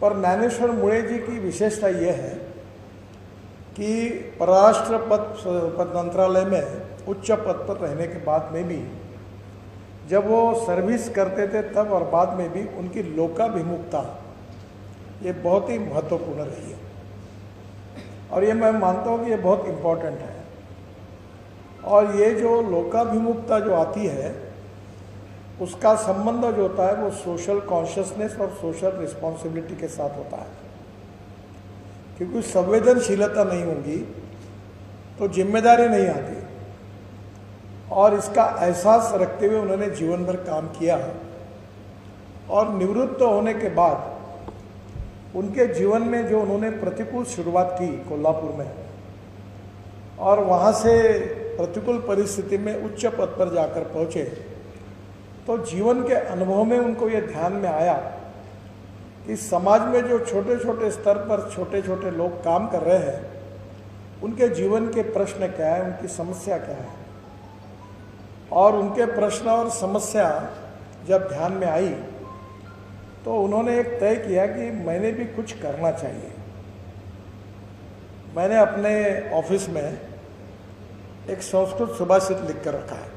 पर ज्ञानेश्वर मुळे जी की विशेषता यह है कि परराष्ट्र पद मंत्रालय में उच्च पद पर रहने के बाद में भी जब वो सर्विस करते थे तब और बाद में भी उनकी लोकाभिमुखता ये बहुत ही महत्वपूर्ण रही है, और ये मैं मानता हूँ कि ये बहुत इम्पोर्टेंट है। और ये जो लोकाभिमुखता जो आती है उसका संबंध जो होता है वो सोशल कॉन्शियसनेस और सोशल रिस्पॉन्सिबिलिटी के साथ होता है, क्योंकि संवेदनशीलता नहीं होगी तो जिम्मेदारी नहीं आती। और इसका एहसास रखते हुए उन्होंने जीवन भर काम किया, और निवृत्त होने के बाद उनके जीवन में जो उन्होंने प्रतिकूल शुरुआत की कोल्हापुर में, और वहाँ से प्रतिकूल परिस्थिति में उच्च पद पर जाकर पहुँचे, तो जीवन के अनुभव में उनको ये ध्यान में आया कि समाज में जो छोटे छोटे स्तर पर छोटे छोटे लोग काम कर रहे हैं, उनके जीवन के प्रश्न क्या है, उनकी समस्या क्या है। और उनके प्रश्न और समस्या जब ध्यान में आई तो उन्होंने एक तय किया कि मैंने भी कुछ करना चाहिए। मैंने अपने ऑफिस में एक संस्कृत सुभाषित लिख कर रखा है,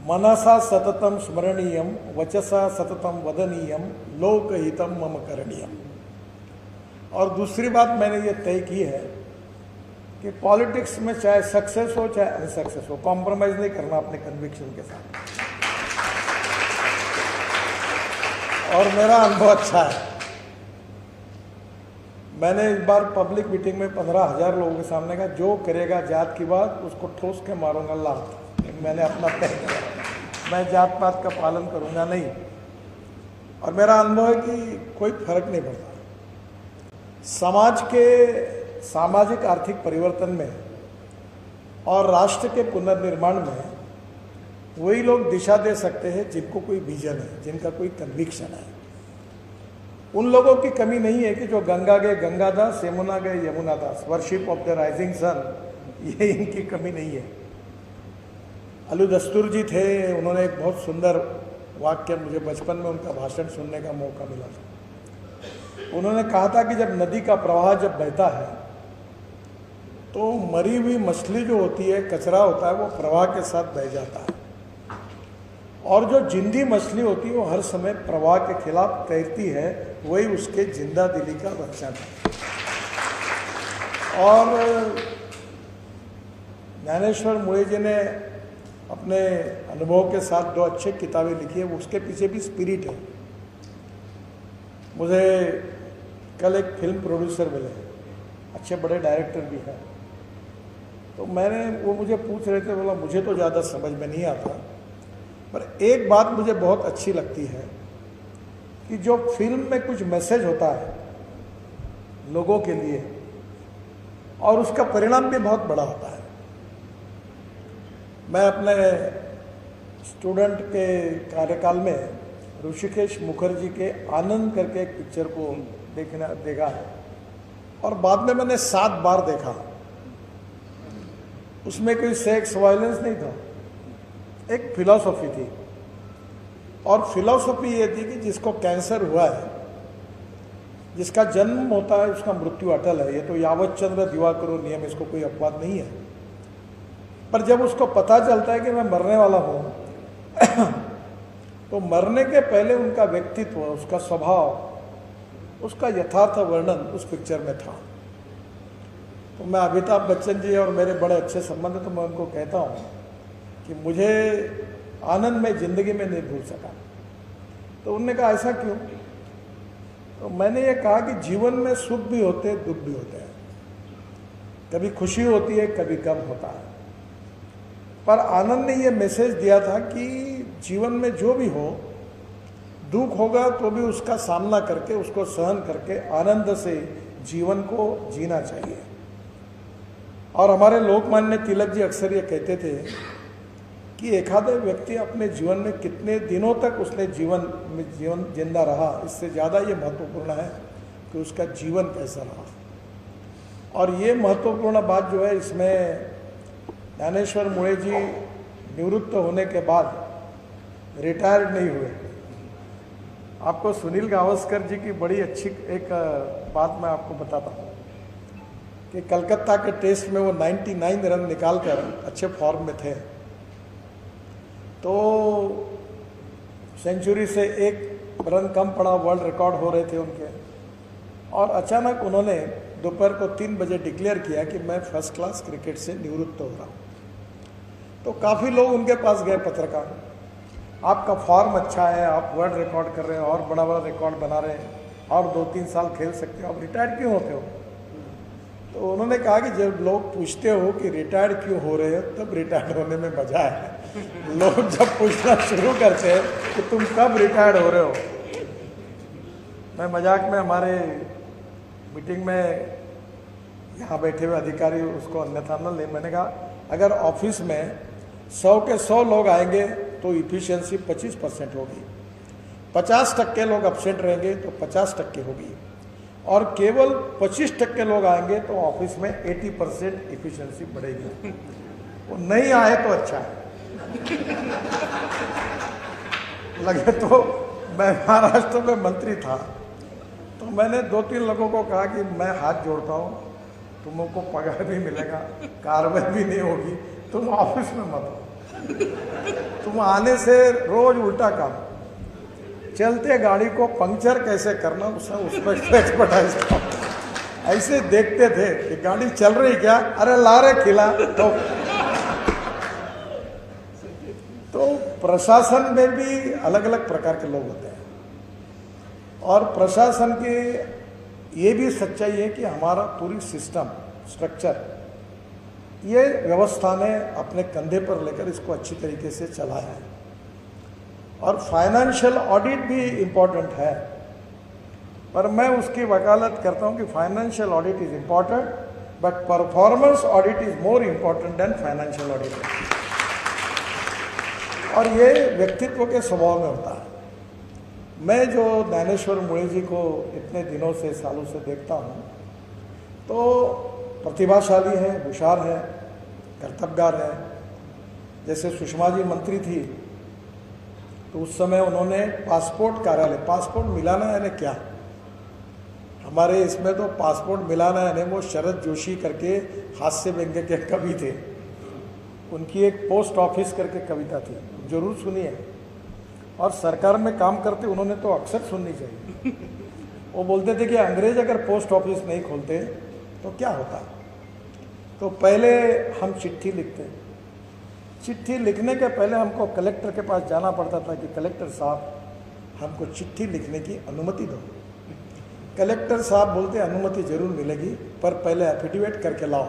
मनसा सततम स्मरणीयम वचसा सततम वदनीयम लोकहितम मम करणीयम। और दूसरी बात मैंने ये तय की है कि पॉलिटिक्स में चाहे सक्सेस हो चाहे अनसक्सेस हो, कॉम्प्रोमाइज नहीं करना अपने कन्विक्शन के साथ। और मेरा अनुभव अच्छा है। मैंने इस बार पब्लिक मीटिंग में 15,000 लोगों के सामने कहा, जो करेगा जात की बात उसको ठोस के मारूंगा लात। मैंने अपना तय किया, मैं जात पात का पालन करूंगा नहीं। और मेरा अनुभव है कि कोई फर्क नहीं पड़ता। समाज के सामाजिक आर्थिक परिवर्तन में और राष्ट्र के पुनर्निर्माण में वही लोग दिशा दे सकते हैं जिनको कोई विजन है, जिनका कोई कन्विक्शन है। उन लोगों की कमी नहीं है कि जो गंगा गए गंगादास, यमुना गए Yamunadas, worship of the rising sun, ये इनकी कमी नहीं है। अलू दस्तूर जी थे, उन्होंने एक बहुत सुंदर वाक्य, मुझे बचपन में उनका भाषण सुनने का मौका मिला था। उन्होंने कहा था कि जब नदी का प्रवाह जब बहता है तो मरी हुई मछली जो होती है, कचरा होता है, वो प्रवाह के साथ बह जाता है, और जो जिंदी मछली होती है वो हर समय प्रवाह के खिलाफ तैरती है, वही उसके जिंदा दिली का रक्षण है। और ज्ञानेश्वर मुळे जी ने अपने अनुभव के साथ 2 अच्छे किताबें लिखी है, उसके पीछे भी स्पिरिट है। मुझे कल एक फिल्म प्रोड्यूसर मिले, अच्छे बड़े डायरेक्टर भी हैं, तो वो मुझे पूछ रहे थे, बोला मुझे तो ज़्यादा समझ में नहीं आता, पर एक बात मुझे बहुत अच्छी लगती है कि जो फिल्म में कुछ मैसेज होता है लोगों के लिए और उसका परिणाम भी बहुत बड़ा होता है। मैं अपने स्टूडेंट के कार्यकाल में ऋषिकेश मुखर्जी के आनंद करके एक पिक्चर को देखा है, और बाद में मैंने 7 बार देखा। उसमें कोई सेक्स वायलेंस नहीं था, एक फिलॉसफी थी, और फिलॉसफी ये थी कि जिसको कैंसर हुआ है, जिसका जन्म होता है उसका मृत्यु अटल है। ये तो यावत चंद्र दिवाकरो नियम, इसको कोई अपवाद नहीं है। पर जब उसको पता चलता है कि मैं मरने वाला हूँ तो मरने के पहले उनका व्यक्तित्व, उसका स्वभाव, उसका यथार्थ वर्णन उस पिक्चर में था। तो मैं अमिताभ बच्चन जी और मेरे बड़े अच्छे संबंध है, तो मैं उनको कहता हूँ कि मुझे आनंद में ज़िंदगी में नहीं भूल सका। तो उन्होंने कहा ऐसा क्यों? तो मैंने ये कहा कि जीवन में सुख भी होते हैं, दुख भी होते हैं, कभी खुशी होती है, कभी गम होता है। पर आनंद ने ये मैसेज दिया था कि जीवन में जो भी हो, दुख होगा तो भी उसका सामना करके, उसको सहन करके आनंद से जीवन को जीना चाहिए। और हमारे लोकमान्य तिलक जी अक्सर ये कहते थे कि एखादा व्यक्ति अपने जीवन में कितने दिनों तक उसने जीवन जिंदा रहा, इससे ज़्यादा ये महत्वपूर्ण है कि उसका जीवन कैसा रहा। और ये महत्वपूर्ण बात जो है, इसमें ज्ञानेश्वर मुळे जी निवृत्त होने के बाद रिटायर्ड नहीं हुए, आपको सुनील गावस्कर जी की बड़ी अच्छी एक बात मैं आपको बताता हूँ कि कलकत्ता के टेस्ट में वो 99 रन निकालकर अच्छे फॉर्म में थे, तो सेंचुरी से एक रन कम पड़ा, वर्ल्ड रिकॉर्ड हो रहे थे उनके, और अचानक उन्होंने दोपहर को 3 बजे डिक्लेयर किया कि मैं फर्स्ट क्लास क्रिकेट से निवृत्त हो रहा हूँ। तो काफ़ी लोग उनके पास गए, पत्रकार, आपका फॉर्म अच्छा है, आप वर्ल्ड रिकॉर्ड कर रहे हैं और बड़ा बड़ा रिकॉर्ड बना रहे हैं और 2-3 साल खेल सकते हो, आप रिटायर्ड क्यों होते हो? तो उन्होंने कहा कि जब लोग पूछते हो कि रिटायर्ड क्यों हो रहे हो, तब रिटायर्ड होने में मजा है। लोग जब पूछना शुरू करते हैं कि तुम कब रिटायर्ड हो रहे हो। मैं मजाक में हमारे मीटिंग में यहाँ बैठे हुए अधिकारी उसको अन्यथा न ले, मैंने कहा अगर ऑफिस में 100 के 100 लोग आएंगे तो इफिशियंसी 25% होगी, 50% लोग अपसेंट रहेंगे तो 50% होगी, और केवल 25% लोग आएंगे तो ऑफिस में 80% इफिशियंसी बढ़ेगी। वो नहीं आए तो अच्छा है। लगे तो मैं महाराष्ट्र में मंत्री था, तो मैंने 2-3 लोगों को कहा कि मैं हाथ जोड़ता हूँ, तुमको पगार भी मिलेगा, कार्रवाई भी नहीं होगी, तुम ऑफिस में मत हो, तुम आने से रोज उल्टा काम, चलते गाड़ी को पंक्चर कैसे करना उसमें एक्सपर्टाइज था। ऐसे देखते थे कि गाड़ी चल रही क्या, अरे ला रहे खिला। तो प्रशासन में भी अलग अलग प्रकार के लोग होते हैं, और प्रशासन की ये भी सच्चाई है कि हमारा पूरी सिस्टम स्ट्रक्चर ये व्यवस्था ने अपने कंधे पर लेकर इसको अच्छी तरीके से चलाया है। और फाइनेंशियल ऑडिट भी इम्पोर्टेंट है, पर मैं उसकी वकालत करता हूं कि financial audit is important but performance audit is more important then financial audit. और ये व्यक्तित्व के स्वभाव में होता है। मैं जो ज्ञानेश्वर मुळे जी को इतने दिनों से, सालों से देखता हूँ, तो प्रतिभाशाली हैं, होशियार हैं, कर्तव्यगार हैं। जैसे सुषमा जी मंत्री थी तो उस समय उन्होंने पासपोर्ट कार्यालय, पासपोर्ट मिलाना यानी क्या, हमारे इसमें तो पासपोर्ट मिलाना यानी वो शरद जोशी करके हास्य व्यंग्य के कवि थे, उनकी एक पोस्ट ऑफिस करके कविता थी, जरूर सुनिए, और सरकार में काम करते उन्होंने तो अक्सर सुननी चाहिए। वो बोलते थे कि अंग्रेज अगर पोस्ट ऑफिस नहीं खोलते तो क्या होता। तो पहले हम चिट्ठी लिखते, चिट्ठी लिखने के पहले हमको कलेक्टर के पास जाना पड़ता था कि कलेक्टर साहब हमको चिट्ठी लिखने की अनुमति दो। कलेक्टर साहब बोलते अनुमति जरूर मिलेगी, पर पहले एफिडेविट करके लाओ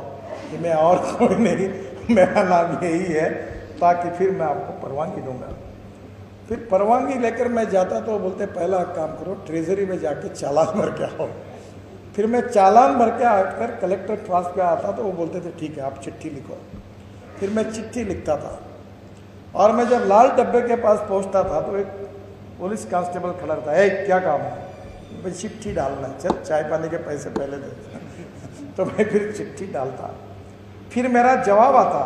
कि मैं और कोई नहीं, मेरा नाम यही है, ताकि फिर मैं आपको परवानगी दूंगा। फिर परवानगी लेकर मैं जाता तो बोलते पहला काम करो, ट्रेजरी में जाके चालान भर के आओ। फिर मैं चालान भर के आकर कलेक्टर के पास पे आता तो वो बोलते थे ठीक है आप चिट्ठी लिखो। फिर मैं चिट्ठी लिखता था, और मैं जब लाल डब्बे के पास पहुंचता था तो एक पुलिस कांस्टेबल खड़ा था, क्या काम है? भाई चिट्ठी डालना, चल चाय पानी के पैसे पहले दे। तो मैं फिर चिट्ठी डालता, फिर मेरा जवाब आता।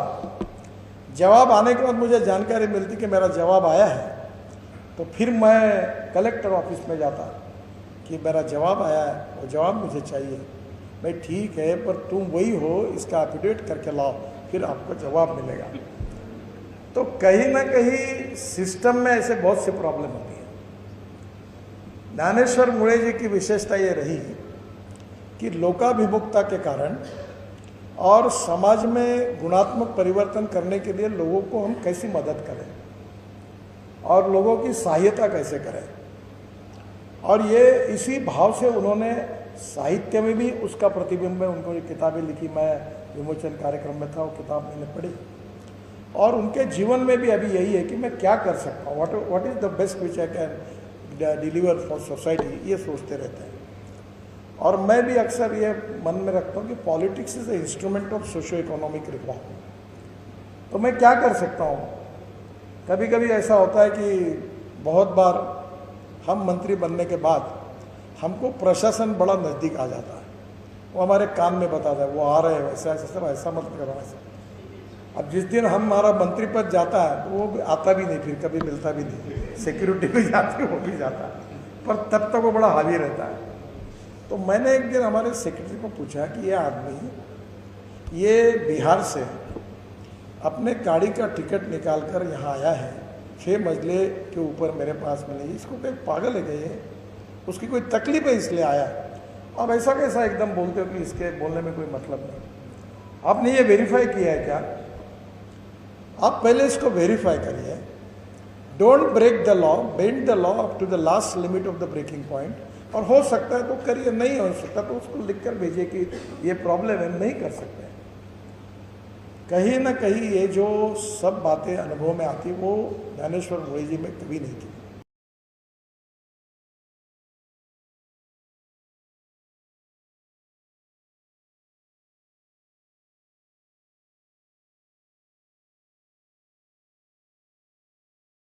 जवाब आने के बाद मुझे जानकारी मिलती कि मेरा जवाब आया है, तो फिर मैं कलेक्टर ऑफिस में जाता कि मेरा जवाब आया है, वो जवाब मुझे चाहिए। भाई ठीक है, पर तुम वही हो, इसका एफिडेविट करके लाओ, फिर आपको जवाब मिलेगा। तो कहीं ना कहीं सिस्टम में ऐसे बहुत सी प्रॉब्लम होती है। ज्ञानेश्वर मुळे जी की विशेषता ये रही कि लोकाभिमुखता के कारण और समाज में गुणात्मक परिवर्तन करने के लिए लोगों को हम कैसी मदद करें और लोगों की सहायता कैसे करें, और ये इसी भाव से उन्होंने साहित्य में भी उसका प्रतिबिंब है। उनको एक किताबें लिखी, मैं विमोचन कार्यक्रम में था, वो किताब मैंने पढ़ी, और उनके जीवन में भी अभी यही है कि मैं क्या कर सकता हूँ, what is the best which I can deliver for society, ये सोचते रहते हैं। और मैं भी अक्सर ये मन में रखता हूँ कि politics is a instrument of socio economic reform. तो मैं क्या कर सकता हूँ? कभी कभी ऐसा होता है कि बहुत बार हम मंत्री बनने के बाद हमको प्रशासन बड़ा नज़दीक आ जाता है, वो हमारे कान में बताता है वो आ रहे हैं, वैसा ऐसा सर ऐसा मत करो ऐसा। अब जिस दिन हमारा मंत्री पद जाता है तो वो आता भी नहीं, फिर कभी मिलता भी नहीं, सिक्योरिटी भी जाती है, वो भी जाता है। पर तब तक वो बड़ा हावी रहता है। तो मैंने एक दिन हमारे सेक्रेटरी को पूछा कि ये आदमी ये बिहार से अपने गाड़ी का टिकट निकाल कर यहाँ आया है, 6 मंजिले के ऊपर मेरे पास में नहीं, इसको कोई पागल है क्या ये? उसकी कोई तकलीफ है इसलिए आया? अब ऐसा कैसा एकदम बोलते हो कि इसके बोलने में कोई मतलब नहीं? आपने ये वेरीफाई किया है क्या? आप पहले इसको वेरीफाई करिए। Don't break the law, bend the law up to the last limit of the breaking point. और हो सकता है तो करिए, नहीं हो सकता तो उसको लिख कर भेजिए कि ये प्रॉब्लम है, नहीं कर सकते। कहीं ना कहीं ये जो सब बातें अनुभव में आती वो ज्ञानेश्वर मुनि जी में कभी नहीं थी।